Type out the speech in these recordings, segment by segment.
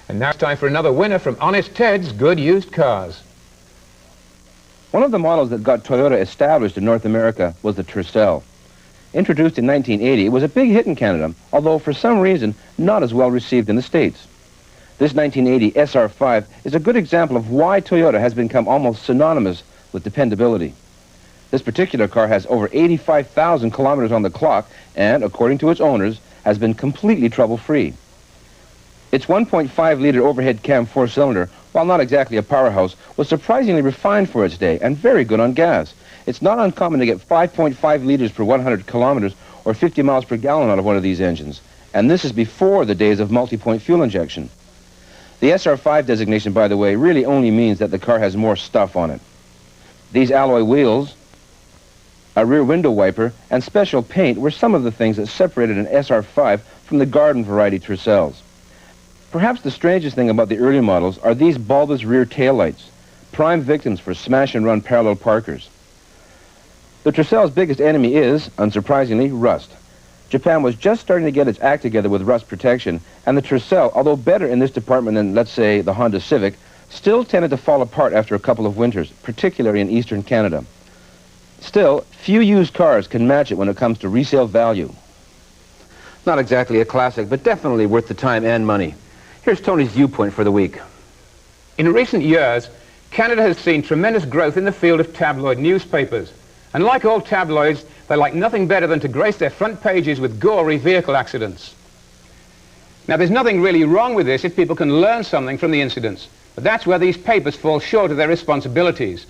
And now it's time for another winner from Honest Ted's Good Used Cars. One of the models that got Toyota established in North America was the Tercel. Introduced in 1980, it was a big hit in Canada, although for some reason not as well received in the States. This 1980 SR5 is a good example of why Toyota has become almost synonymous with dependability. This particular car has over 85,000 kilometers on the clock and, according to its owners, has been completely trouble-free. Its 1.5-liter overhead cam four-cylinder, while not exactly a powerhouse, was surprisingly refined for its day and very good on gas. It's not uncommon to get 5.5 liters per 100 kilometers or 50 miles per gallon out of one of these engines, and this is before the days of multi-point fuel injection. The SR5 designation, by the way, really only means that the car has more stuff on it. These alloy wheels, a rear window wiper, and special paint were some of the things that separated an SR5 from the garden variety Tercels. Perhaps the strangest thing about the early models are these bulbous rear taillights, prime victims for smash-and-run parallel parkers. The Tercel's biggest enemy is, unsurprisingly, rust. Japan was just starting to get its act together with rust protection, and the Tercel, although better in this department than, let's say, the Honda Civic, still tended to fall apart after a couple of winters, particularly in eastern Canada. Still, few used cars can match it when it comes to resale value. Not exactly a classic, but definitely worth the time and money. Here's Tony's viewpoint for the week. In recent years, Canada has seen tremendous growth in the field of tabloid newspapers. And like all tabloids, they like nothing better than to grace their front pages with gory vehicle accidents. Now, there's nothing really wrong with this if people can learn something from the incidents, but that's where these papers fall short of their responsibilities.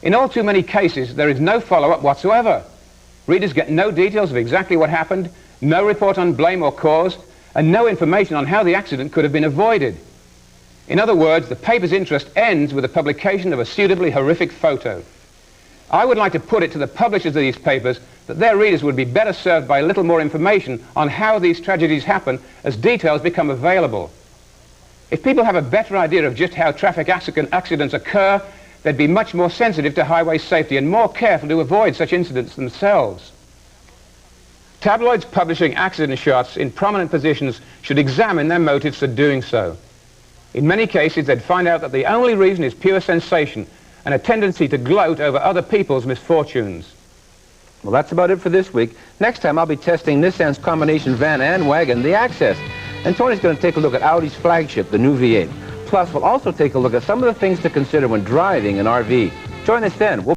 In all too many cases, there is no follow-up whatsoever. Readers get no details of exactly what happened, no report on blame or cause, and no information on how the accident could have been avoided. In other words, the paper's interest ends with the publication of a suitably horrific photo. I would like to put it to the publishers of these papers that their readers would be better served by a little more information on how these tragedies happen as details become available. If people have a better idea of just how traffic accidents occur, they'd be much more sensitive to highway safety and more careful to avoid such incidents themselves. Tabloids publishing accident shots in prominent positions should examine their motives for doing so. In many cases, they'd find out that the only reason is pure sensation and a tendency to gloat over other people's misfortunes. Well, that's about it for this week. Next time, I'll be testing Nissan's combination van and wagon, the Axxess. And Tony's going to take a look at Audi's flagship, the new V8. Plus, we'll also take a look at some of the things to consider when driving an RV. Join us then.